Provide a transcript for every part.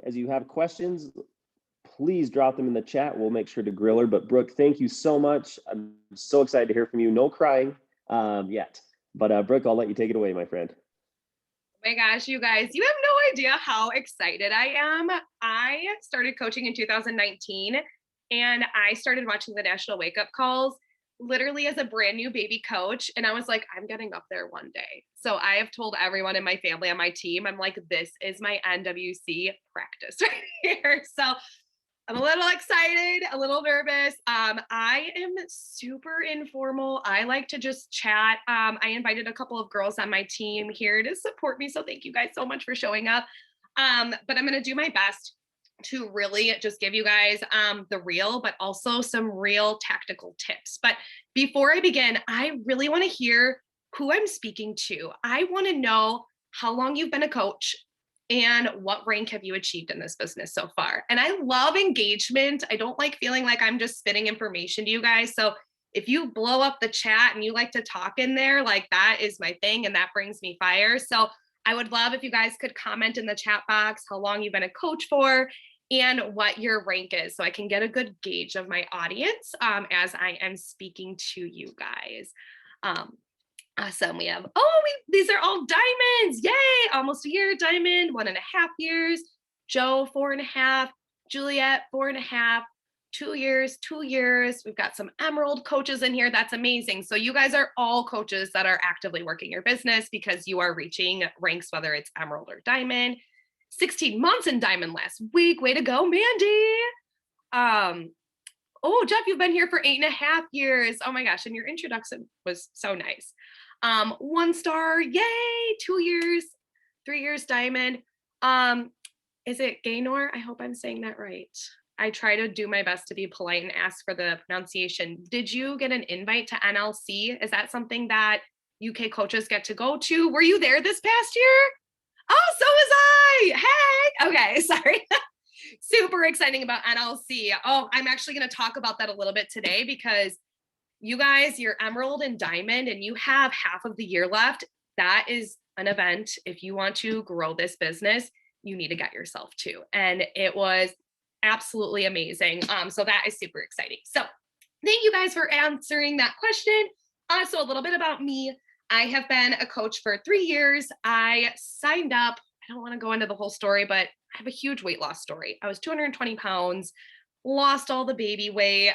as you have questions, please drop them in the chat. We'll make sure to grill her. But Brooke, thank you so much. I'm so excited to hear from you. No crying yet. But Brooke, I'll let you take it away, my friend. Oh my gosh, you guys, you have no idea how excited I am. I started coaching in 2019 and I started watching the National Wake Up Calls literally as a brand new baby coach. And I was like, I'm getting up there one day. So I have told everyone in my family on my team, I'm like, this is my NWC practice right here. So I'm a little excited, a little nervous. I am super informal. I like to just chat. I invited a couple of girls on my team here to support me. So thank you guys so much for showing up. But I'm going to do my best to really just give you guys the real, but also some real tactical tips. But before I begin, I really want to hear who I'm speaking to. I want to know how long you've been a coach and what rank have you achieved in this business so far. And I love engagement. I don't like feeling like I'm just spitting information to you guys. So if you blow up the chat and you like to talk in there, like that is my thing and that brings me fire. So I would love if you guys could comment in the chat box how long you've been a coach for and what your rank is, so I can get a good gauge of my audience as I am speaking to you guys. Awesome. We have, these are all diamonds. Yay. Almost a year diamond, 1.5 years. Joe, 4.5. Juliet, 4.5. 2 years, 2 years. We've got some emerald coaches in here. That's amazing. So you guys are all coaches that are actively working your business because you are reaching ranks, whether it's emerald or diamond. 16 months in diamond last week. Way to go, Mandy. Oh, Jeff, you've been here for 8.5 years. Oh my gosh. And your introduction was so nice. 1 star, yay, 2 years, 3 years diamond. Is it Gaynor? I hope I'm saying that right. I try to do my best to be polite and ask for the pronunciation. Did you get an invite to NLC? Is that something that UK coaches get to go to? Were you there this past year? Oh, so was I. Hey. Okay, sorry. Super exciting about NLC. Oh, I'm actually going to talk about that a little bit today because you guys, you're emerald and diamond and you have half of the year left. That is an event. If you want to grow this business, you need to get yourself to. And it was absolutely amazing. So that is super exciting. So thank you guys for answering that question. So a little bit about me. I have been a coach for 3 years. I signed up. I don't want to go into the whole story, but I have a huge weight loss story. I was 220 pounds, lost all the baby weight,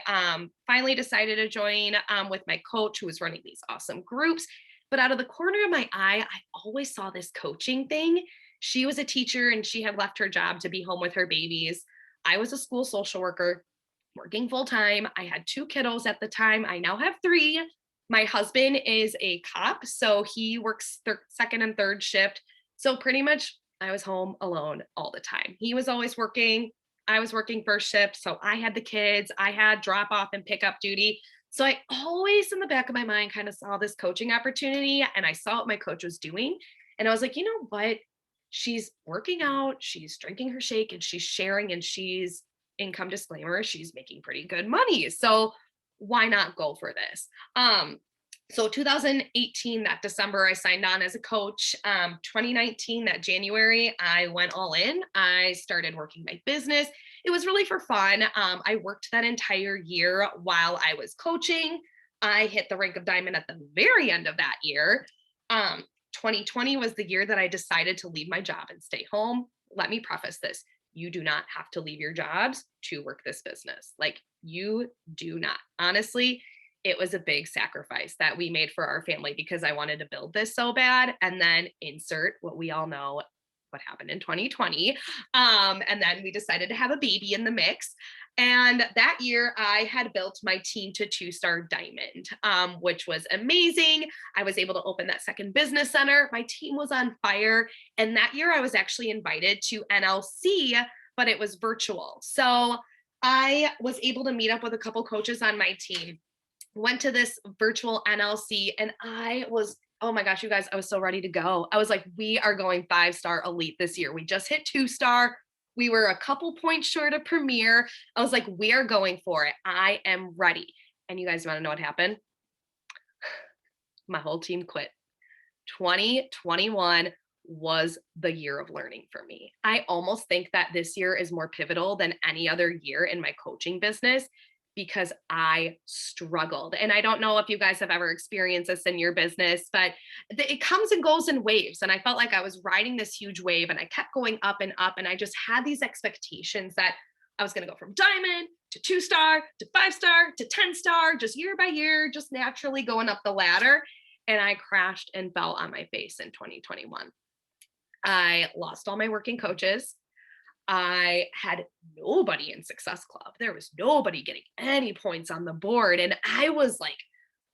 finally decided to join with my coach who was running these awesome groups. But out of the corner of my eye, I always saw this coaching thing. She was a teacher and she had left her job to be home with her babies. I was a school social worker working full time. I had 2 kiddos at the time. I now have 3. My husband is a cop, so he works second and third shift. So pretty much I was home alone all the time. He was always working. I was working first shift. So I had the kids. I had drop off and pick up duty. So I always in the back of my mind kind of saw this coaching opportunity and I saw what my coach was doing. And I was like, you know what? She's working out, she's drinking her shake and she's sharing and she's income disclaimer, she's making pretty good money. So why not go for this? So 2018, that December, I signed on as a coach. 2019, that January, I went all in. I started working my business. It was really for fun. I worked that entire year while I was coaching. I hit the rank of diamond at the very end of that year. 2020 was the year that I decided to leave my job and stay home. Let me preface this. You do not have to leave your jobs to work this business. Like, you do not. Honestly, it was a big sacrifice that we made for our family because I wanted to build this so bad. And then insert what we all know what happened in 2020. And then we decided to have a baby in the mix. And that year I had built my team to 2-star diamond, which was amazing. I was able to open that second business center. My team was on fire. And that year I was actually invited to NLC, but it was virtual. So I was able to meet up with a couple coaches on my team, went to this virtual NLC, and I was, oh my gosh, you guys, I was so ready to go. I was like, we are going 5-star elite this year. We just hit 2-star. We were a couple points short of premier. I was like, we are going for it. I am ready. And you guys want to know what happened? My whole team quit. 2021 was the year of learning for me. I almost think that this year is more pivotal than any other year in my coaching business because I struggled. And I don't know if you guys have ever experienced this in your business, but it comes and goes in waves. And I felt like I was riding this huge wave and I kept going up and up. And I just had these expectations that I was going to go from diamond to 2-star to 5-star to 10-star, just year by year, just naturally going up the ladder. And I crashed and fell on my face in 2021. I lost all my working coaches. I had nobody in Success Club. There was nobody getting any points on the board. And I was like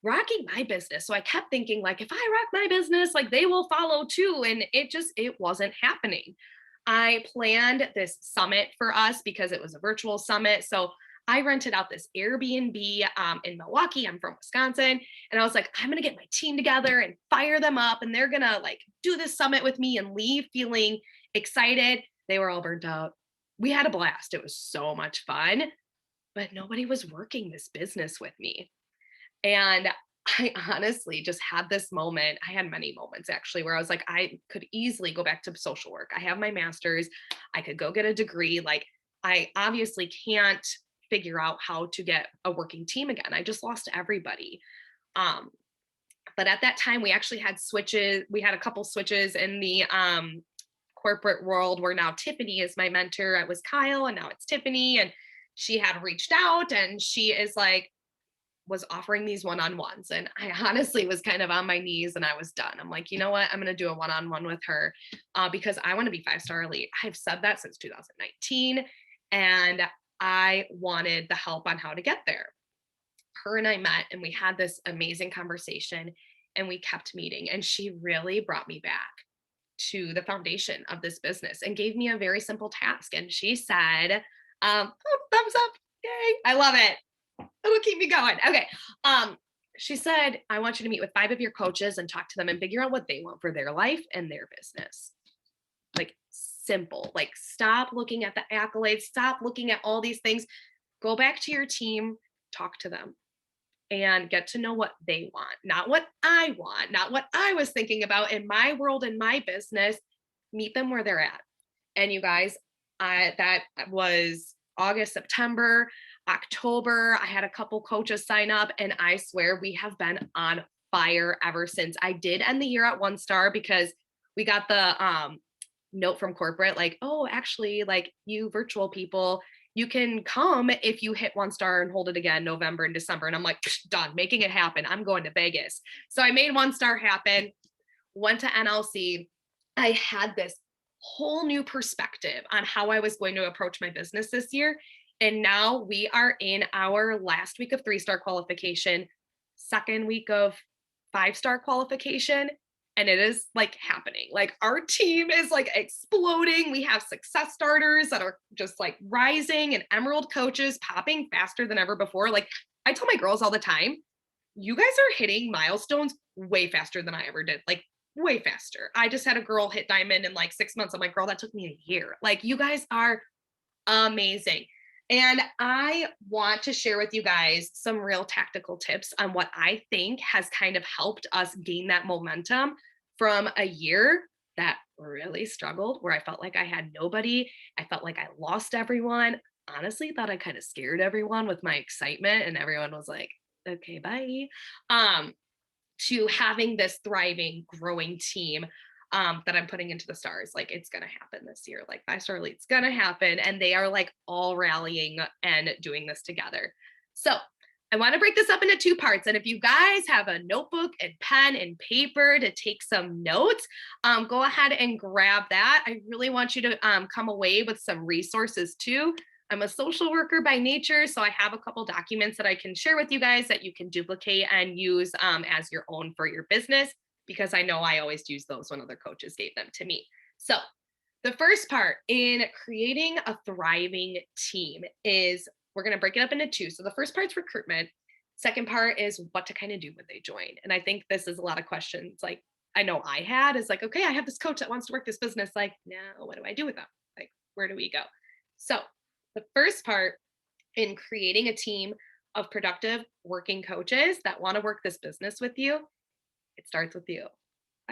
rocking my business. So I kept thinking, like, if I rock my business, like they will follow too. And it wasn't happening. I planned this summit for us because it was a virtual summit. So I rented out this Airbnb in Milwaukee. I'm from Wisconsin. And I was like, I'm going to get my team together and fire them up. And they're going to like do this summit with me and leave feeling excited. They were all burnt out. We had a blast. It was so much fun, but nobody was working this business with me. And I honestly just had this moment. I had many moments actually where I was like, I could easily go back to social work. I have my master's. I could go get a degree. Like, I obviously can't figure out how to get a working team again. I just lost everybody. But at that time, we actually had switches. We had a couple switches in the corporate world where now Tiffany is my mentor. It was Kyle and now it's Tiffany. And she had reached out and she is like, was offering these one-on-ones. And I honestly was kind of on my knees and I was done. I'm like, you know what? I'm going to do a one-on-one with her because I want to be 5-star elite. I've said that since 2019. And I wanted the help on how to get there. Her and I met and we had this amazing conversation and we kept meeting. And she really brought me back to the foundation of this business and gave me a very simple task. And she said, oh, thumbs up. Yay. I love it. It'll keep me going. Okay. She said, I want you to meet with 5 of your coaches and talk to them and figure out what they want for their life and their business. Like simple, like stop looking at the accolades, stop looking at all these things, go back to your team, talk to them and get to know what they want, not what I want, not what I was thinking about in my world, in my business, meet them where they're at. And you guys, that was August, September, October. I had a couple coaches sign up and I swear we have been on fire ever since. I did end the year at 1-star because we got the note from corporate, like, oh, actually, like you virtual people, you can come if you hit 1-star and hold it again November and December. And I'm like, done, making it happen. I'm going to Vegas. So I made 1-star happen, went to NLC. I had this whole new perspective on how I was going to approach my business this year. And now we are in our last week of 3-star qualification, second week of 5-star qualification. And it is like happening. Like our team is like exploding. We have success starters that are just like rising and emerald coaches popping faster than ever before. Like I tell my girls all the time, you guys are hitting milestones way faster than I ever did. Like way faster. I just had a girl hit diamond in like 6 months. I'm like, girl, that took me a year. Like you guys are amazing. And I want to share with you guys some real tactical tips on what I think has kind of helped us gain that momentum from a year that really struggled, where I felt like I had nobody. I felt like I lost everyone. Honestly, thought I kind of scared everyone with my excitement, and everyone was like, okay, bye. To having this thriving, growing team that I'm putting into the stars. Like it's going to happen this year, like 5-star elite's going to happen. And they are like all rallying and doing this together. So I want to break this up into 2 parts. And if you guys have a notebook and pen and paper to take some notes, go ahead and grab that. I really want you to come away with some resources too. I'm a social worker by nature, so I have a couple documents that I can share with you guys that you can duplicate and use as your own for your business, because I know I always use those when other coaches gave them to me. So the first part in creating a thriving team is we're going to break it up into 2. So the first part's recruitment. Second part is what to kind of do when they join. And I think this is a lot of questions like I know I had is like, okay, I have this coach that wants to work this business. Like, now what do I do with them? Like, where do we go? So the first part in creating a team of productive working coaches that want to work this business with you, it starts with you.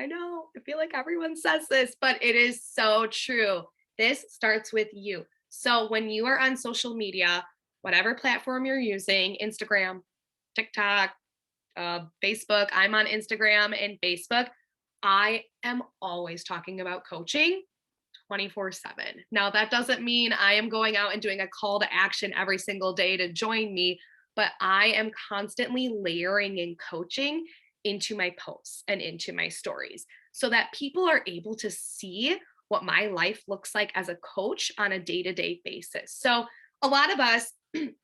I know. I feel like everyone says this, but it is so true. This starts with you. So when you are on social media, whatever platform you're using, Instagram, TikTok, Facebook, I'm on Instagram and Facebook. I am always talking about coaching 24/7. Now, that doesn't mean I am going out and doing a call to action every single day to join me, but I am constantly layering in coaching into my posts and into my stories so that people are able to see what my life looks like as a coach on a day to day basis. So, a lot of us, and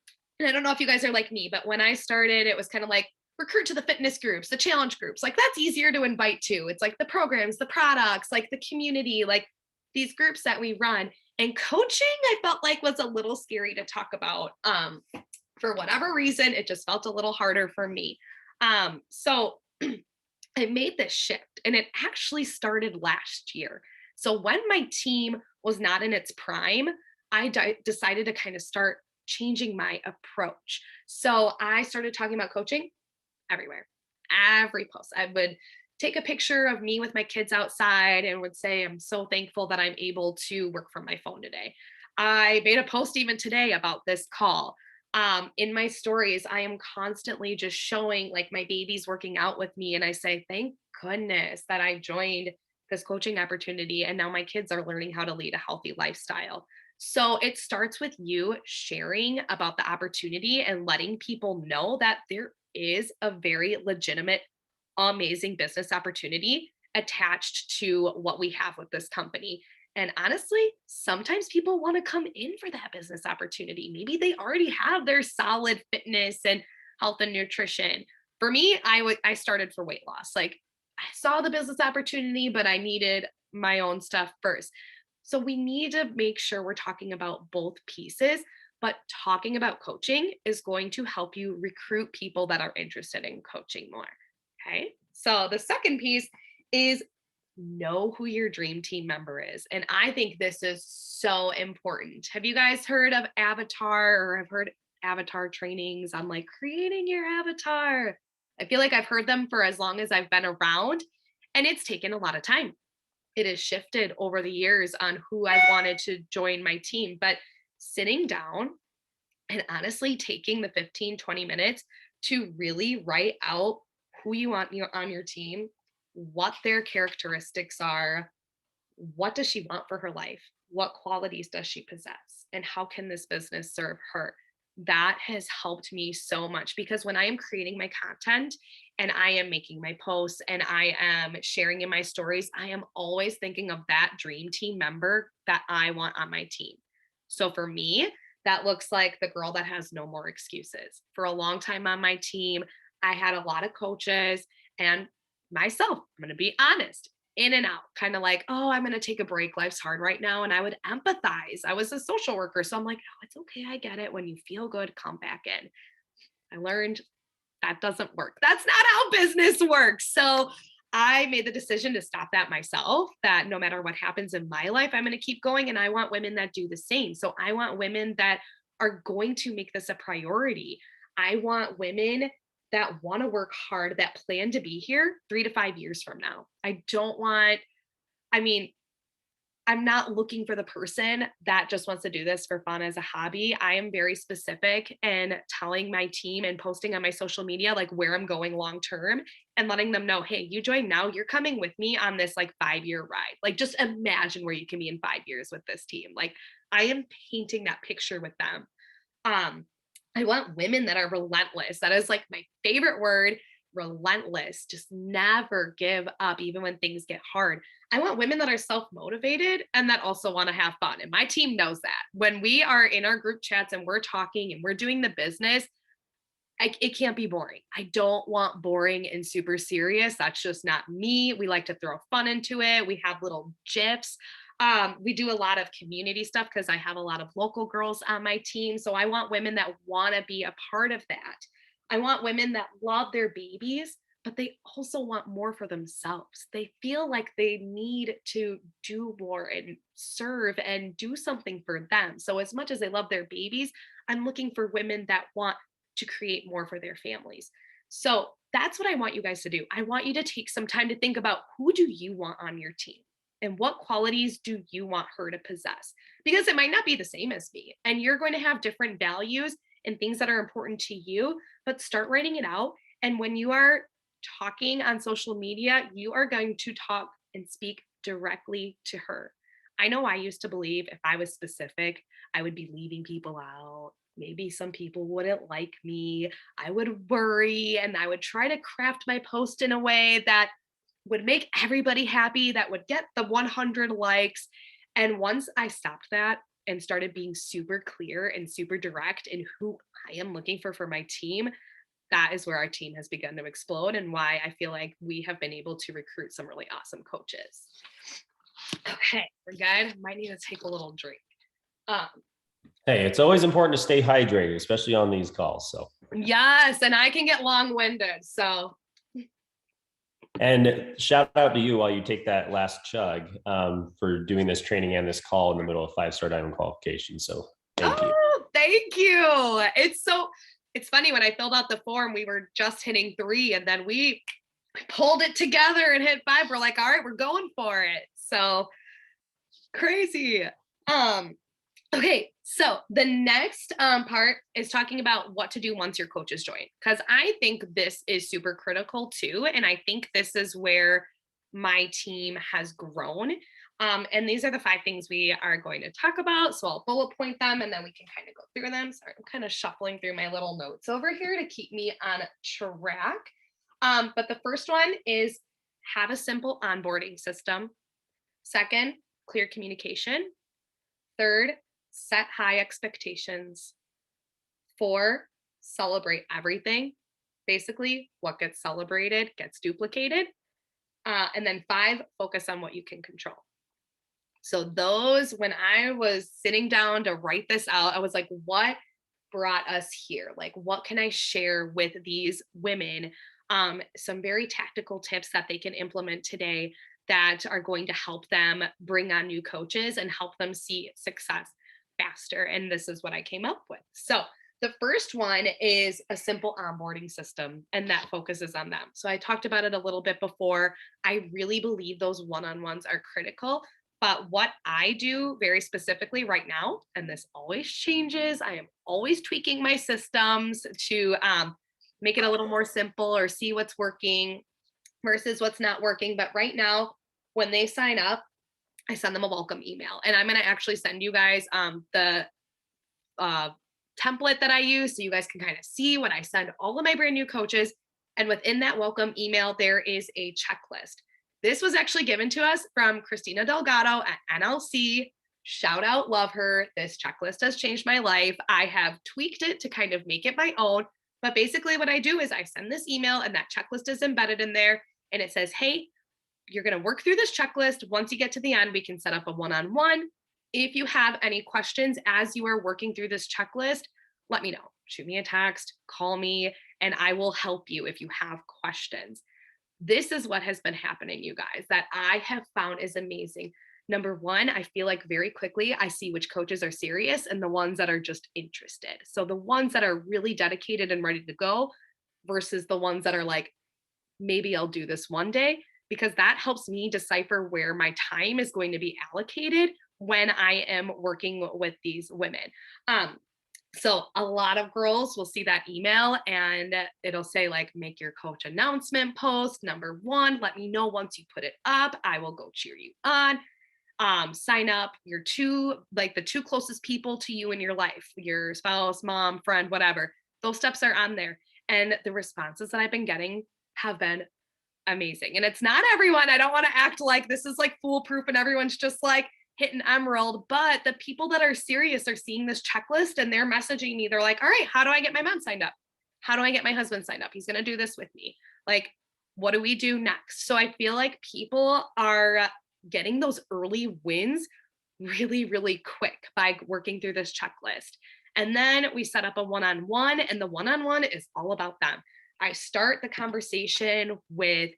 I don't know if you guys are like me, but when I started, it was kind of like recruit to the fitness groups, the challenge groups. Like that's easier to invite to. It's like the programs, the products, like the community, like these groups that we run. And coaching, I felt like was a little scary to talk about. For whatever reason, it just felt a little harder for me. So I made this shift and it actually started last year. So when my team was not in its prime, decided to kind of start changing my approach. So I started talking about coaching everywhere. Every post. I would take a picture of me with my kids outside and would say, I'm so thankful that I'm able to work from my phone today. I made a post even today about this call. In my stories, I am constantly just showing like my baby's working out with me. And I say, thank goodness that I joined this coaching opportunity. And now my kids are learning how to lead a healthy lifestyle. So it starts with you sharing about the opportunity and letting people know that there is a very legitimate, amazing business opportunity attached to what we have with this company. And honestly, sometimes people want to come in for that business opportunity. Maybe they already have their solid fitness and health and nutrition. For me, I started for weight loss. Like I saw the business opportunity, but I needed my own stuff first. So we need to make sure we're talking about both pieces, but talking about coaching is going to help you recruit people that are interested in coaching more. Okay. So the second piece is know who your dream team member is. And I think this is so important. Have you guys heard of Avatar or have heard Avatar trainings on like creating your avatar? I feel like I've heard them for as long as I've been around, and it's taken a lot of time. It has shifted over the years on who I wanted to join my team, but sitting down and honestly taking the 15, 20 minutes to really write out who you want on your team, what their characteristics are, what does she want for her life, what qualities does she possess, and how can this business serve her. That has helped me so much because when I am creating my content and I am making my posts and I am sharing in my stories, I am always thinking of that dream team member that I want on my team. So for me, that looks like the girl that has no more excuses. For a long time on my team, I had a lot of coaches and myself, I'm going to be honest, in and out, kind of like, oh, I'm going to take a break. Life's hard right now. And I would empathize. I was a social worker. So I'm like, oh, it's okay. I get it. When you feel good, come back in. I learned that doesn't work. That's not how business works. So I made the decision to stop that myself, that no matter what happens in my life, I'm going to keep going. And I want women that do the same. So I want women that are going to make this a priority. I want women that want to work hard, that plan to be here 3 to 5 years from now. I don't want, I mean, I'm not looking for the person that just wants to do this for fun as a hobby. I am very specific in telling my team and posting on my social media, like where I'm going long term and letting them know, hey, you join now, you're coming with me on this like 5 year ride. Like just imagine where you can be in 5 years with this team. Like I am painting that picture with them. Um, I want women that are relentless. That is like my favorite word, relentless. Just never give up, even when things get hard. I want women that are self motivated and that also want to have fun. And my team knows that. When we are in our group chats and we're talking and we're doing the business, it can't be boring. I don't want boring and super serious. That's just not me. We like to throw fun into it. We have little GIFs. We do a lot of community stuff because I have a lot of local girls on my team. So I want women that want to be a part of that. I want women that love their babies, but they also want more for themselves. They feel like they need to do more and serve and do something for them. So as much as they love their babies, I'm looking for women that want to create more for their families. So that's what I want you guys to do. I want you to take some time to think about, who do you want on your team? And what qualities do you want her to possess? Because it might not be the same as me. And you're going to have different values and things that are important to you, but start writing it out. And when you are talking on social media, you are going to talk and speak directly to her. I know I used to believe if I was specific, I would be leaving people out. Maybe some people wouldn't like me. I would worry and I would try to craft my post in a way that would make everybody happy, that would get the 100 likes. And once I stopped that and started being super clear and super direct in who I am looking for my team, that is where our team has begun to explode, and why I feel like we have been able to recruit some really awesome coaches. Okay, we're good. Might need to take a little drink. Hey, it's always important to stay hydrated, especially on these calls. So yes, and I can get long-winded. So, and shout out to you while you take that last chug for doing this training and this call in the middle of 5-star diamond qualification. So thank you. Thank you. It's funny, when I filled out the form, we were just hitting 3, and then we pulled it together and hit 5. We're like, all right, we're going for it. So crazy. Okay, so the next part is talking about what to do once your coaches join, because I think this is super critical too. And I think this is where my team has grown. And these are the 5 things we are going to talk about. So I'll bullet point them and then we can kind of go through them. Sorry, I'm kind of shuffling through my little notes over here to keep me on track. But the first one is, have a simple onboarding system. Second, clear communication. Third, set high expectations. 4, celebrate everything. Basically, what gets celebrated gets duplicated. And then 5, focus on what you can control. So those, when I was sitting down to write this out, I was like, what brought us here? Like, what can I share with these women? Some very tactical tips that they can implement today that are going to help them bring on new coaches and help them see success faster. And this is what I came up with. So the first one is a simple onboarding system, and that focuses on them. So I talked about it a little bit before. I really believe those one-on-ones are critical. But what I do very specifically right now, and this always changes, I am always tweaking my systems to make it a little more simple or see what's working versus what's not working. But right now, when they sign up, I send them a welcome email, and I'm going to actually send you guys the template that I use, so you guys can kind of see what I send all of my brand new coaches. And within that welcome email, there is a checklist. This was actually given to us from Christina Delgado at NLC. Shout out, love her. This checklist has changed my life. I have tweaked it to kind of make it my own. But basically what I do is I send this email, and that checklist is embedded in there. And it says, hey, you're going to work through this checklist. Once you get to the end, we can set up a one-on-one. If you have any questions as you are working through this checklist, let me know. Shoot me a text, call me, and I will help you if you have questions. This is what has been happening, you guys, that I have found is amazing. Number one, I feel like very quickly I see which coaches are serious and the ones that are just interested. So the ones that are really dedicated and ready to go versus the ones that are like, maybe I'll do this one day, because that helps me decipher where my time is going to be allocated when I am working with these women. So a lot of girls will see that email and it'll say like, make your coach announcement post. Number 1, let me know once you put it up. I will go cheer you on. Sign up your the 2 closest people to you in your life, your spouse, mom, friend, whatever. Those steps are on there. And the responses that I've been getting have been amazing. And it's not everyone. I don't want to act like this is like foolproof and everyone's just like hitting emerald, but the people that are serious are seeing this checklist and they're messaging me. They're like, all right, how do I get my mom signed up? How do I get my husband signed up? He's going to do this with me. Like, what do we do next? So I feel like people are getting those early wins really, really quick by working through this checklist. And then we set up a one-on-one, and the one-on-one is all about them. I start the conversation with,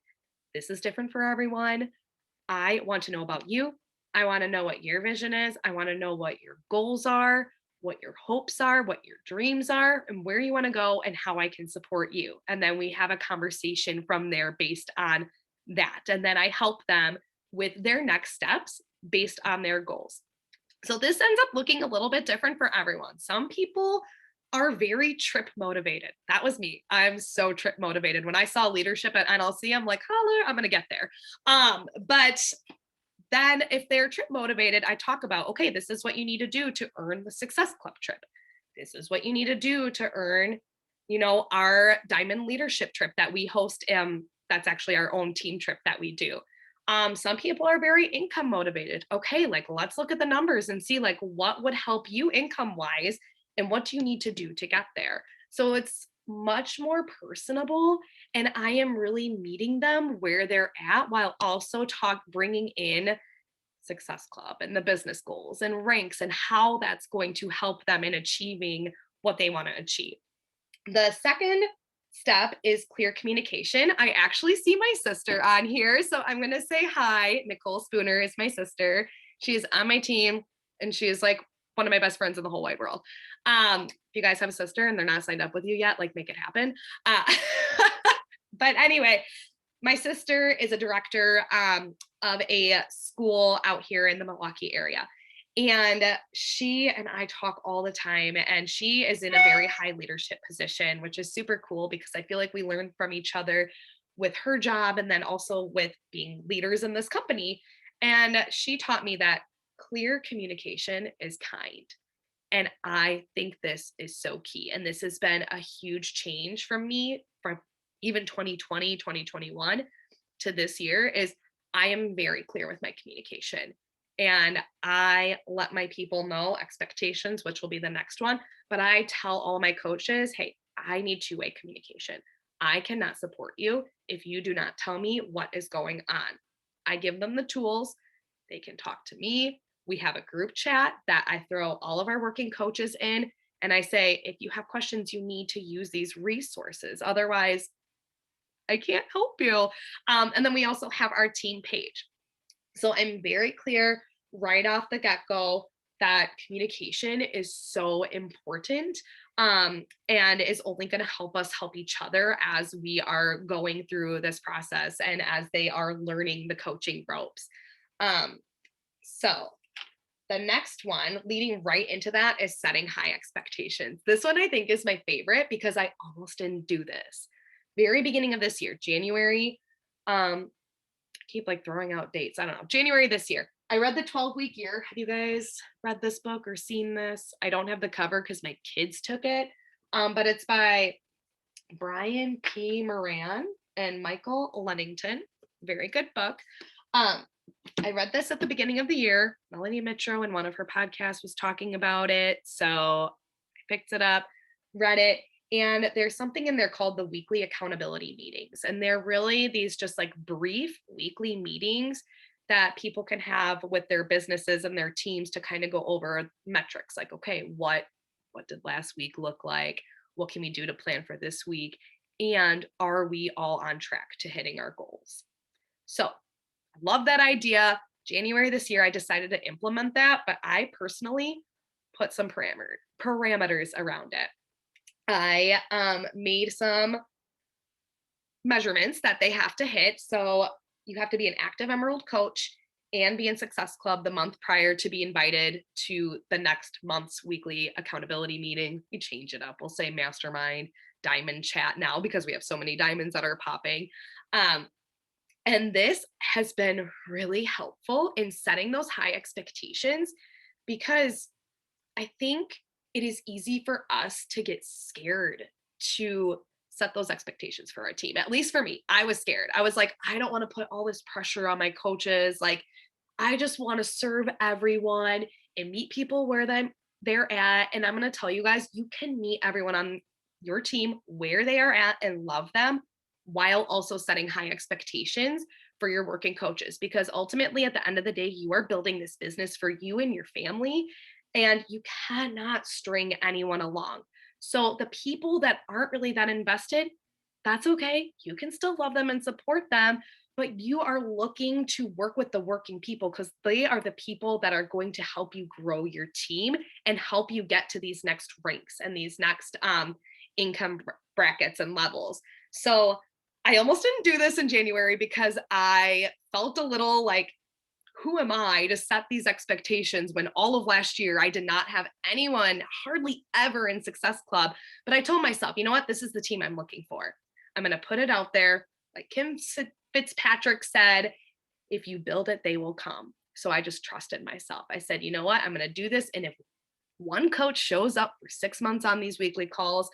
this is different for everyone. I want to know about you. I want to know what your vision is. I want to know what your goals are. what your hopes are, what your dreams are, and where you want to go, and how I can support you. And then we have a conversation from there based on that. And then I help them with their next steps based on their goals. So this ends up looking a little bit different for everyone. Some people are very trip motivated. That was me. I'm so trip motivated. When I saw leadership at NLC, I'm like, holler, I'm going to get there. But then if they're trip motivated, I talk about, okay, this is what you need to do to earn the Success Club trip. This is what you need to do to earn, our Diamond Leadership trip that we host. That's actually our own team trip that we do. Some people are very income motivated. Okay, like let's look at the numbers and see like what would help you income wise and what do you need to do to get there. So it's much more personable, and I am really meeting them where they're at while also bringing in Success Club and the business goals and ranks and how that's going to help them in achieving what they want to achieve. The second step is clear communication. I actually see my sister on here, so I'm going to say hi. Nicole Spooner is my sister. She is on my team, and she is like one of my best friends in the whole wide world. If you guys have a sister and they're not signed up with you yet, like make it happen. But anyway, my sister is a director of a school out here in the Milwaukee area. And she and I talk all the time, and she is in a very high leadership position, which is super cool because I feel like we learn from each other with her job and then also with being leaders in this company. And she taught me that clear communication is kind. And I think this is so key. And this has been a huge change from me from even 2020, 2021 to this year is I am very clear with my communication. And I let my people know expectations, which will be the next one. But I tell all my coaches, hey, I need two-way communication. I cannot support you if you do not tell me what is going on. I give them the tools. They can talk to me. We have a group chat that I throw all of our working coaches in. And I say, if you have questions, you need to use these resources. Otherwise, I can't help you. And then we also have our team page. So I'm very clear right off the get-go that communication is so important and is only going to help us help each other as we are going through this process and as they are learning the coaching ropes. So the next one leading right into that is setting high expectations. This one I think is my favorite because I almost didn't do this. Very beginning of this year, January, keep like throwing out dates. I don't know. January this year, I read the 12-week year. Have you guys read this book or seen this? I don't have the cover because my kids took it. But it's by Brian P. Moran and Michael Lennington. Very good book. I read this at the beginning of the year. Melanie Mitro in one of her podcasts was talking about it. So I picked it up, read it. And there's something in there called the weekly accountability meetings. And they're really these just like brief weekly meetings that people can have with their businesses and their teams to kind of go over metrics like, okay, what did last week look like? What can we do to plan for this week? And are we all on track to hitting our goals? So I love that idea. January this year, I decided to implement that, but I personally put some parameters around it. I made some measurements that they have to hit. So you have to be an active Emerald coach and be in Success Club the month prior to be invited to the next month's weekly accountability meeting. We change it up. We'll say mastermind, diamond chat now because we have so many diamonds that are popping. And this has been really helpful in setting those high expectations because I think it is easy for us to get scared to set those expectations for our team. At least for me, I was scared. I was like, I don't want to put all this pressure on my coaches. Like, I just want to serve everyone and meet people where they're at. And I'm going to tell you guys, you can meet everyone on your team where they are at and love them while also setting high expectations for your working coaches. Because ultimately, at the end of the day, you are building this business for you and your family. And you cannot string anyone along. So the people that aren't really that invested, that's okay. You can still love them and support them, but you are looking to work with the working people because they are the people that are going to help you grow your team and help you get to these next ranks and these next income brackets and levels. So I almost didn't do this in January because I felt a little like, who am I to set these expectations when all of last year I did not have anyone hardly ever in Success Club. But I told myself, you know what? This is the team I'm looking for. I'm going to put it out there. Like Kim Fitzpatrick said, if you build it, they will come. So I just trusted myself. I said, you know what? I'm going to do this. And if one coach shows up for 6 months on these weekly calls,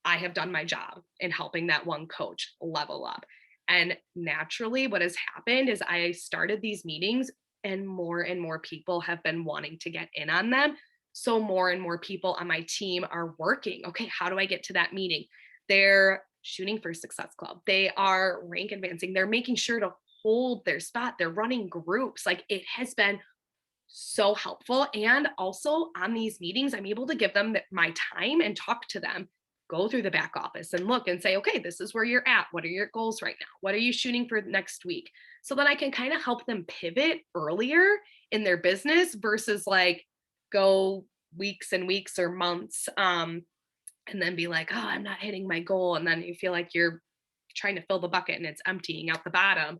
I have done my job in helping that one coach level up. And naturally, what has happened is I started these meetings and more people have been wanting to get in on them. So more and more people on my team are working. Okay, how do I get to that meeting? They're shooting for Success Club. They are rank advancing. They're making sure to hold their spot. They're running groups. Like it has been so helpful. And also on these meetings, I'm able to give them my time and talk to them, go through the back office and look and say, okay, this is where you're at. What are your goals right now? What are you shooting for next week? So that I can kind of help them pivot earlier in their business versus like go weeks and weeks or months and then be like, oh, I'm not hitting my goal. And then you feel like you're trying to fill the bucket and it's emptying out the bottom.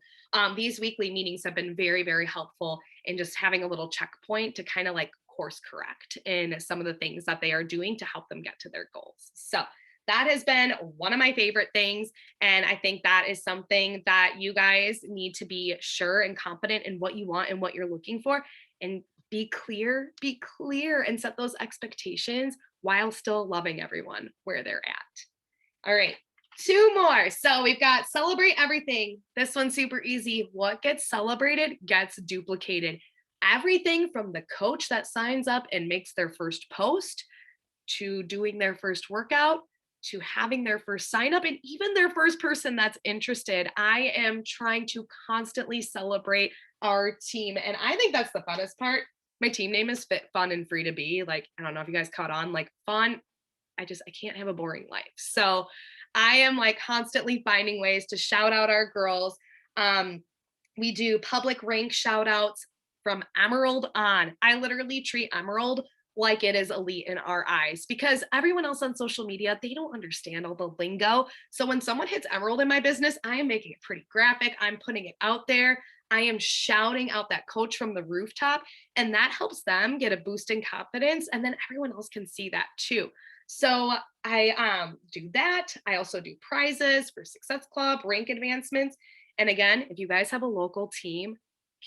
These weekly meetings have been very, very helpful in just having a little checkpoint to kind of like course correct in some of the things that they are doing to help them get to their goals. So that has been one of my favorite things. And I think that is something that you guys need to be sure and confident in what you want and what you're looking for, and be clear and set those expectations while still loving everyone where they're at. All right, 2 more. So we've got celebrate everything. This one's super easy. What gets celebrated gets duplicated. Everything from the coach that signs up and makes their first post to doing their first workout to having their first sign up and even their first person that's interested. I am trying to constantly celebrate our team. And I think that's the funnest part. My team name is Fit, Fun, and Free to Be. Like, I don't know if you guys caught on, like fun. I can't have a boring life. So I am like constantly finding ways to shout out our girls. We do public rank shout outs from Emerald on. I literally treat Emerald like it is elite in our eyes because everyone else on social media, they don't understand all the lingo. So when someone hits Emerald in my business, I am making it pretty graphic. I'm putting it out there. I am shouting out that coach from the rooftop, and that helps them get a boost in confidence. And then everyone else can see that too. So I do that. I also do prizes for Success Club, rank advancements. And again, if you guys have a local team,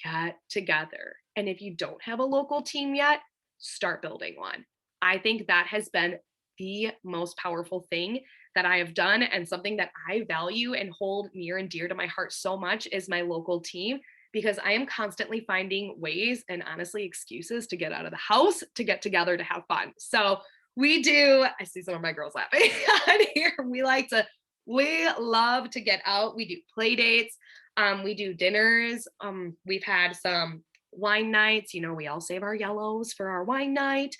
get together. And if you don't have a local team yet, start building one. I think that has been the most powerful thing that I have done, and something that I value and hold near and dear to my heart so much is my local team, because I am constantly finding ways and honestly excuses to get out of the house, to get together, to have fun. So we do, I see some of my girls laughing on here. We love to get out. We do play dates. We do dinners. We've had some wine nights. We all save our yellows for our wine night.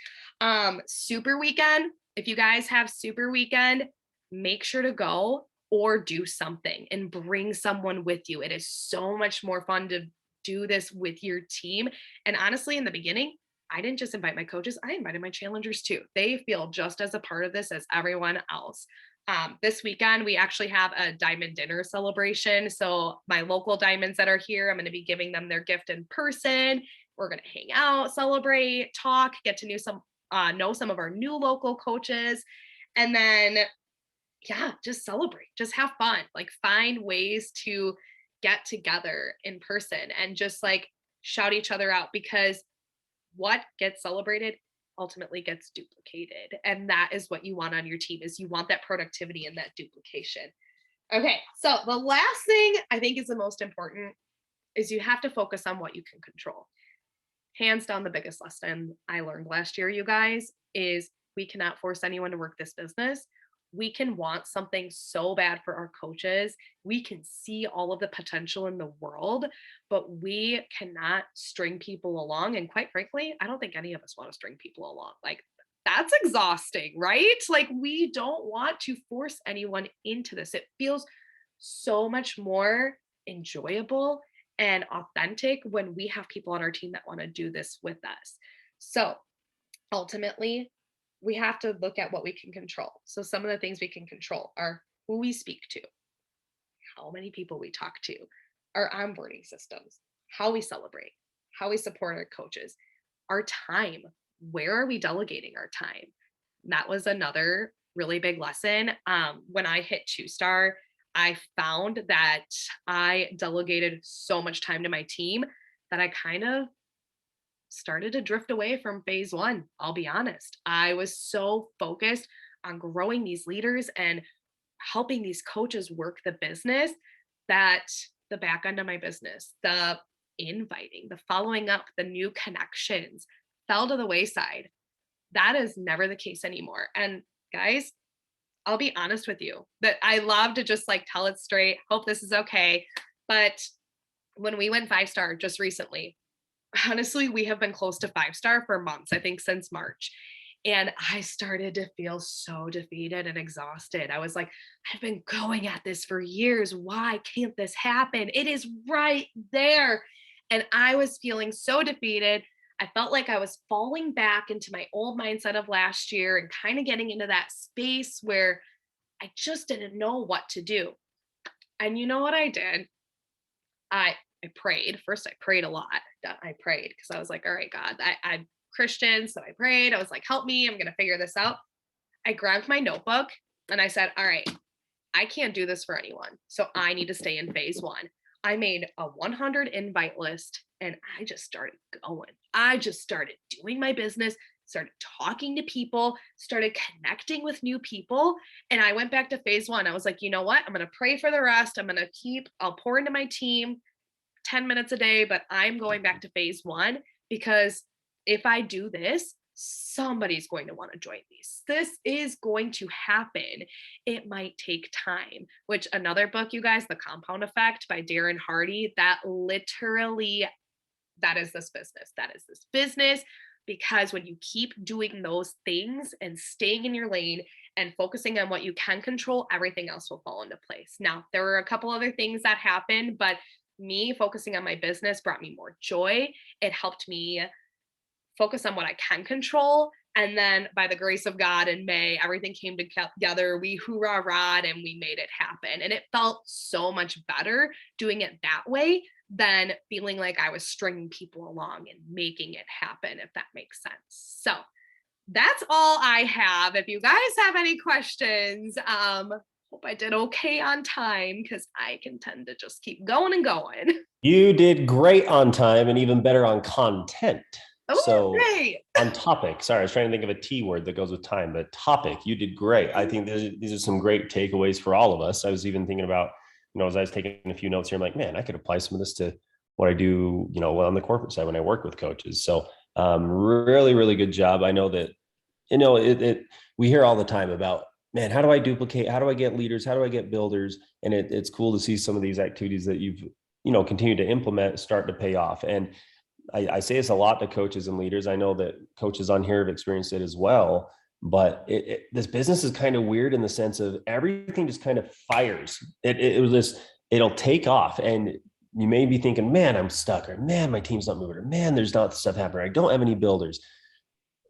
Super weekend. If you guys have super weekend, make sure to go or do something and bring someone with you. It is so much more fun to do this with your team. And honestly, in the beginning, I didn't just invite my coaches, I invited my challengers too. They feel just as a part of this as everyone else. This weekend, we actually have a diamond dinner celebration. So my local diamonds that are here, I'm going to be giving them their gift in person. We're going to hang out, celebrate, talk, get to know some of our new local coaches. And then, yeah, just celebrate, just have fun, like find ways to get together in person and just like shout each other out, because what gets celebrated ultimately gets duplicated. And that is what you want on your team, is you want that productivity and that duplication. Okay. So the last thing I think is the most important is you have to focus on what you can control. Hands down, the biggest lesson I learned last year, you guys, is we cannot force anyone to work this business. We can want something so bad for our coaches. We can see all of the potential in the world, but we cannot string people along. And quite frankly, I don't think any of us want to string people along. Like, that's exhausting, right? Like, we don't want to force anyone into this. It feels so much more enjoyable and authentic when we have people on our team that want to do this with us. So ultimately, we have to look at what we can control. So some of the things we can control are who we speak to, how many people we talk to, our onboarding systems, how we celebrate, how we support our coaches, our time. Where are we delegating our time? That was another really big lesson. When I hit 2-star, I found that I delegated so much time to my team that I kind of started to drift away from phase 1. I'll be honest. I was so focused on growing these leaders and helping these coaches work the business that the back end of my business, the inviting, the following up, the new connections fell to the wayside. That is never the case anymore. And guys, I'll be honest with you that I love to just like tell it straight. Hope this is okay. But when we went 5-star just recently, honestly, we have been close to 5-star for months, I think since March. And I started to feel so defeated and exhausted. I was like, I've been going at this for years. Why can't this happen? It is right there. And I was feeling so defeated. I felt like I was falling back into my old mindset of last year and kind of getting into that space where I just didn't know what to do. And you know what I did? I prayed. First, I prayed a lot. I prayed because I was like, all right, God, I'm Christian. So I prayed. I was like, help me. I'm going to figure this out. I grabbed my notebook and I said, all right, I can't do this for anyone. So I need to stay in phase 1. I made a 100 invite list and I just started going. I just started doing my business, started talking to people, started connecting with new people. And I went back to phase 1. I was like, you know what? I'm going to pray for the rest. I'll pour into my team 10 minutes a day, but I'm going back to phase 1 because if I do this, somebody's going to want to join these. This is going to happen. It might take time, which another book, you guys, The Compound Effect by Darren Hardy, that is this business. That is this business. Because when you keep doing those things and staying in your lane and focusing on what you can control, everything else will fall into place. Now, there were a couple other things that happened, but me focusing on my business brought me more joy. It helped me focus on what I can control. And then by the grace of God in May, everything came together. We hoorah-rahed and we made it happen. And it felt so much better doing it that way than feeling like I was stringing people along and making it happen, if that makes sense. So that's all I have. If you guys have any questions, hope I did okay on time because I can tend to just keep going and going. You did great on time and even better on content. Oh, so great. On topic, sorry, I was trying to think of a T word that goes with time, but topic, you did great. I think these are some great takeaways for all of us. I was even thinking about, as I was taking a few notes here, I'm like, man, I could apply some of this to what I do, on the corporate side when I work with coaches. So really, really good job. I know that, we hear all the time about, man, how do I duplicate? How do I get leaders? How do I get builders? And it's cool to see some of these activities that you've, continued to implement start to pay off. And I say this a lot to coaches and leaders. I know that coaches on here have experienced it as well, but this business is kind of weird in the sense of everything just kind of fires. It'll take off and you may be thinking, man, I'm stuck, or man, my team's not moving, or man, there's not stuff happening. I don't have any builders.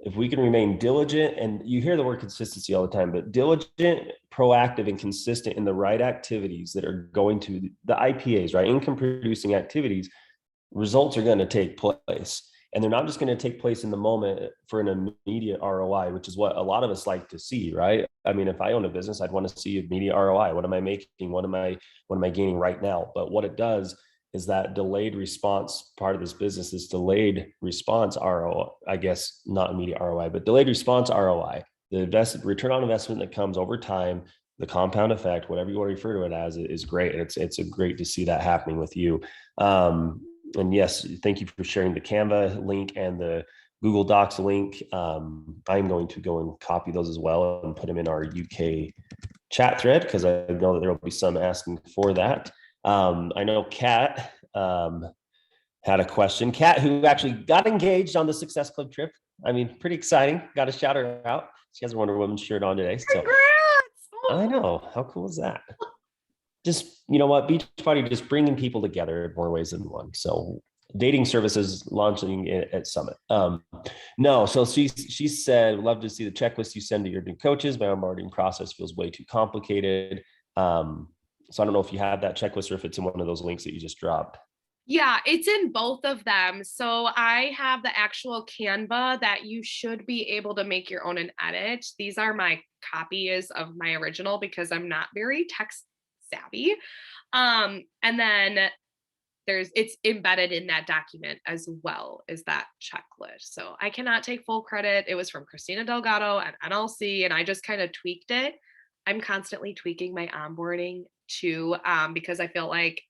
If we can remain diligent, and you hear the word consistency all the time, but diligent, proactive, and consistent in the right activities that are going to the IPAs, right? Income producing activities, results are going to take place. And they're not just going to take place in the moment for an immediate ROI, which is what a lot of us like to see, right? I mean, if I own a business, I'd want to see immediate ROI. What am I making? What am I gaining right now? But what it does is that delayed response part of this business is delayed response ROI, I guess not immediate ROI, but delayed response ROI, the return on investment that comes over time, the compound effect, whatever you want to refer to it as, is great. And it's great to see that happening with you. And yes, thank you for sharing the Canva link and the Google Docs link. I'm going to go and copy those as well and put them in our UK chat thread because I know that there will be some asking for that. I know Kat had a question. Kat, who actually got engaged on the Success Club trip. I mean, pretty exciting. Got to shout her out. She has a Wonder Woman shirt on today. So Congrats! I know. How cool is that? just, you know what, Beachbody just bringing people together in more ways than one. So dating services launching at Summit. No, so she said, love to see the checklist you send to your new coaches. My onboarding process feels way too complicated. So I don't know if you have that checklist or if it's in one of those links that you just dropped. Yeah, it's in both of them. So I have the actual Canva that you should be able to make your own and edit. These are my copies of my original because I'm not very tech savvy. And then it's embedded in that document as well as that checklist. So I cannot take full credit. It was from Christina Delgado at NLC, and I just kind of tweaked it. I'm constantly tweaking my onboarding too, because I feel like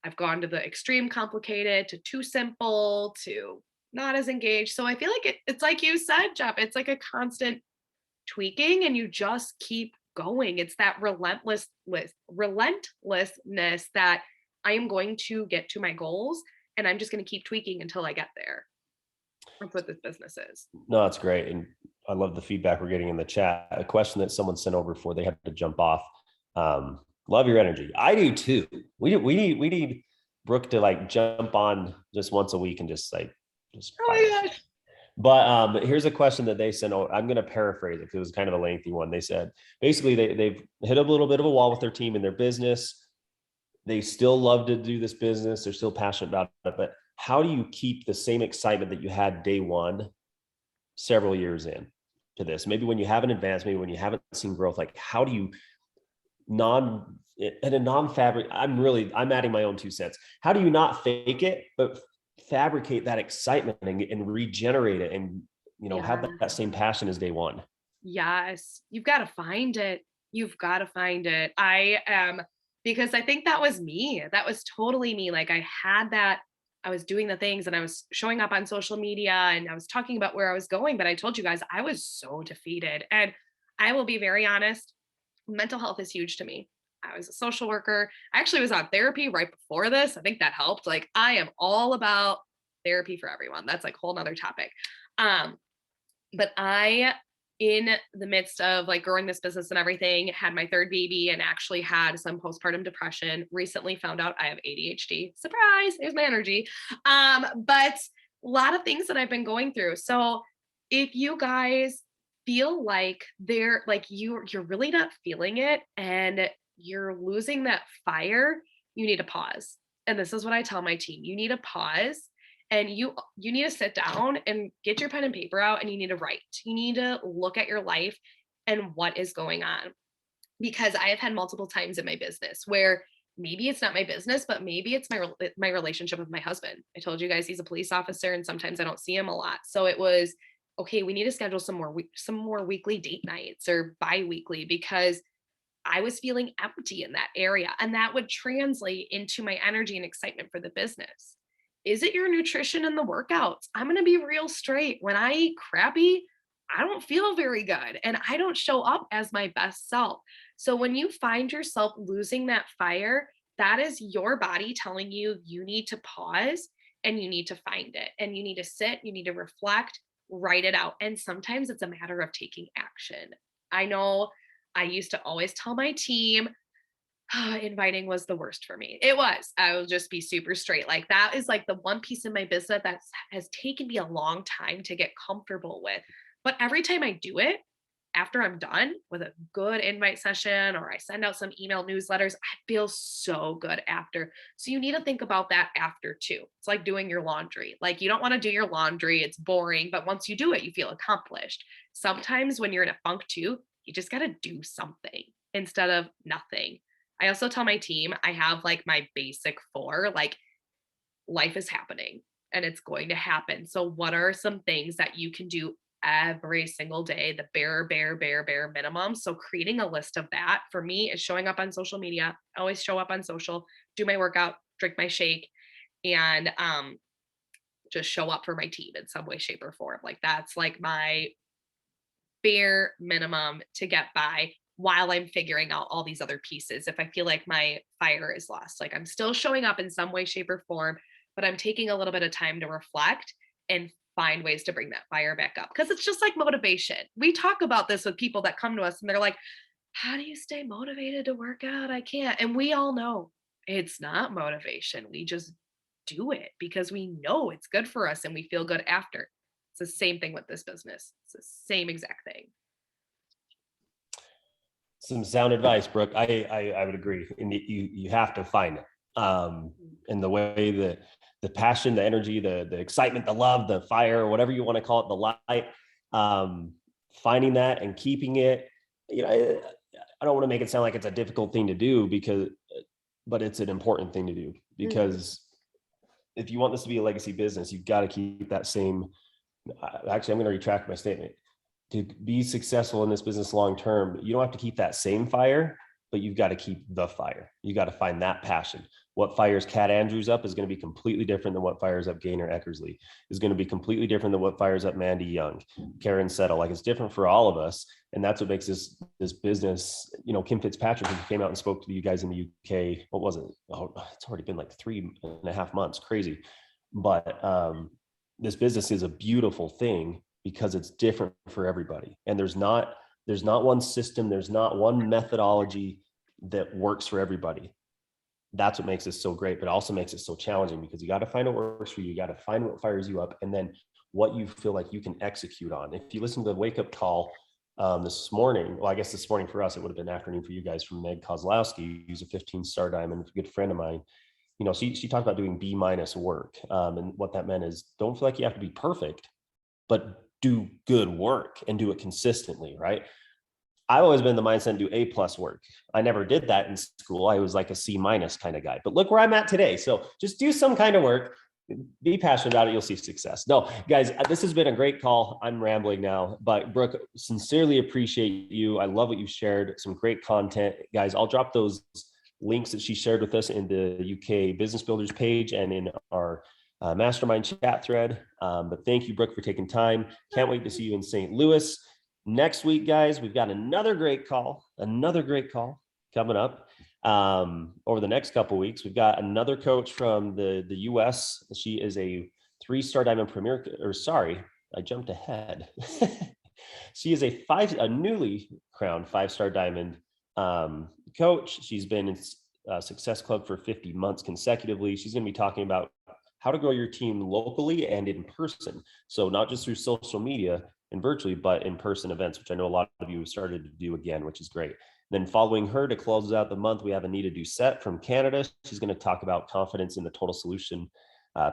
I've gone to the extreme complicated to too simple to not as engaged. So I feel like it's like you said, Jeff, it's like a constant tweaking and you just keep going. It's that relentlessness that I am going to get to my goals and I'm just going to keep tweaking until I get there. That's what this business is. No, that's great. And I love the feedback we're getting in the chat. A question that someone sent over before they had to jump off. Love your energy. I do too. We need Brooke to like jump on just once a week and just oh my gosh. But here's a question that they sent. I'm going to paraphrase it because it was kind of a lengthy one. They said, basically they've hit a little bit of a wall with their team and their business. They still love to do this business. They're still passionate about it, but how do you keep the same excitement that you had day one, several years in to this? Maybe when you haven't advanced, maybe when you haven't seen growth, like how do you I'm adding my own 2 cents. How do you not fake it, but fabricate that excitement and regenerate it and, have that same passion as day one? Yes. You've got to find it. Because I think that was me. That was totally me. Like I had that, I was doing the things and I was showing up on social media and I was talking about where I was going, but I told you guys I was so defeated. And I will be very honest, mental health is huge to me. I was a social worker. I actually was on therapy right before this. I think that helped. Like I am all about therapy for everyone. That's like a whole nother topic. But I, in the midst of like growing this business and everything, had my 3rd baby and actually had some postpartum depression. Recently found out I have ADHD. Surprise, there's my energy. But a lot of things that I've been going through. So if you guys feel like you're really not feeling it and you're losing that fire, you need to pause. And this is what I tell my team. You need to pause and you need to sit down and get your pen and paper out and you need to write. You need to look at your life and what is going on. Because I have had multiple times in my business where maybe it's not my business, but maybe it's my relationship with my husband. I told you guys he's a police officer and sometimes I don't see him a lot. So it was, okay, we need to schedule some more weekly date nights or bi-weekly because I was feeling empty in that area. And that would translate into my energy and excitement for the business. Is it your nutrition and the workouts? I'm going to be real straight. When I eat crappy, I don't feel very good and I don't show up as my best self. So when you find yourself losing that fire, that is your body telling you you need to pause and you need to find it and you need to sit, you need to reflect, write it out. And sometimes it's a matter of taking action. I know I used to always tell my team, inviting was the worst for me. It was. I will just be super straight. Like that is like the one piece in my business that has taken me a long time to get comfortable with. But every time I do it, after I'm done with a good invite session or I send out some email newsletters, I feel so good after. So you need to think about that after too. It's like doing your laundry. Like you don't want to do your laundry. It's boring, but once you do it, you feel accomplished. Sometimes when you're in a funk too, you just got to do something instead of nothing. I also tell my team, I have like my basic 4, like life is happening and it's going to happen. So what are some things that you can do every single day, the bare minimum? So creating a list of that for me is showing up on social media. I always show up on social, do my workout, drink my shake, and just show up for my team in some way, shape, or form. Like that's like my bare minimum to get by while I'm figuring out all these other pieces. If I feel like my fire is lost, like I'm still showing up in some way, shape, or form, but I'm taking a little bit of time to reflect and find ways to bring that fire back up. Because it's just like motivation. We talk about this with people that come to us and they're like, how do you stay motivated to work out? I can't. And we all know it's not motivation. We just do it because we know it's good for us and we feel good after. It's the same thing with this business. It's the same exact thing. Some sound advice, Brooke. I would agree. And you have to find it. And the way that the passion, the energy, the excitement, the love, the fire, whatever you want to call it, the light, finding that and keeping it. You know, I don't want to make it sound like it's a difficult thing to do but it's an important thing to do because if you want this to be a legacy business, you've got to keep that same. Actually, I'm going to retract my statement. To be successful in this business long term, you don't have to keep that same fire, but you've got to keep the fire. You got to find that passion. What fires Kat Andrews up is going to be completely different than what fires up Gaynor Eckersley. Is going to be completely different than what fires up Mandy Young, Karen Settle. Like, it's different for all of us, and that's what makes this business. You know, Kim Fitzpatrick, who came out and spoke to you guys in the UK. What was it? Oh, it's already been like 3.5 months. Crazy, but this business is a beautiful thing because it's different for everybody, and there's not one system, there's not one methodology that works for everybody. That's what makes this so great, but also makes it so challenging because you got to find what works for you. You got to find what fires you up, and then what you feel like you can execute on. If you listen to the wake up call this morning, well, I guess this morning for us, it would have been afternoon for you guys, from Meg Kozlowski, who's a 15-star diamond, a good friend of mine. You know, she talked about doing B- work. And what that meant is, don't feel like you have to be perfect, but do good work and do it consistently, right? I've always been the mindset do A+ work. I never did that in school. I was like a C- kind of guy, but look where I'm at today. So just do some kind of work, be passionate about it. You'll see success. No, guys, this has been a great call. I'm rambling now, but Brooke, sincerely appreciate you. I love what you shared. Some great content, guys. I'll drop those links that she shared with us in the UK Business Builders page and in our mastermind chat thread. But thank you, Brooke, for taking time. Can't wait to see you in St. Louis next week, guys. We've got another great call coming up over the next couple of weeks. We've got another coach from the US. She is a 3-star diamond premier, or sorry, I jumped ahead. She is a newly crowned 5-star diamond coach. She's been in Success Club for 50 months consecutively. She's going to be talking about how to grow your team locally and in person. So not just through social media and virtually, but in-person events, which I know a lot of you have started to do again, which is great. Then following her to close out the month, we have Anita Doucette from Canada. She's going to talk about confidence in the total solution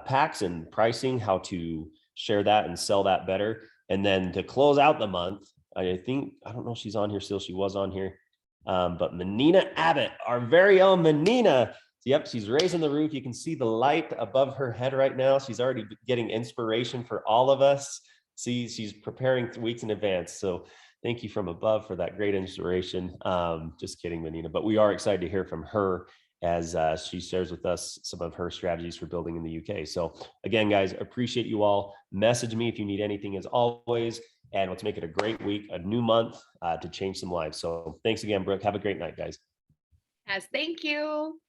packs and pricing, how to share that and sell that better. And then to close out the month, I don't know if she's on here still. She was on here. But Menina Abbott, our very own Menina. Yep, she's raising the roof. You can see the light above her head right now. She's already getting inspiration for all of us. See, she's preparing weeks in advance. So thank you from above for that great inspiration. Just kidding, Menina. But we are excited to hear from her as she shares with us some of her strategies for building in the UK. So again, guys, appreciate you all. Message me if you need anything as always. And let's make it a great week, a new month to change some lives. So thanks again, Brooke. Have a great night, guys. Yes, thank you.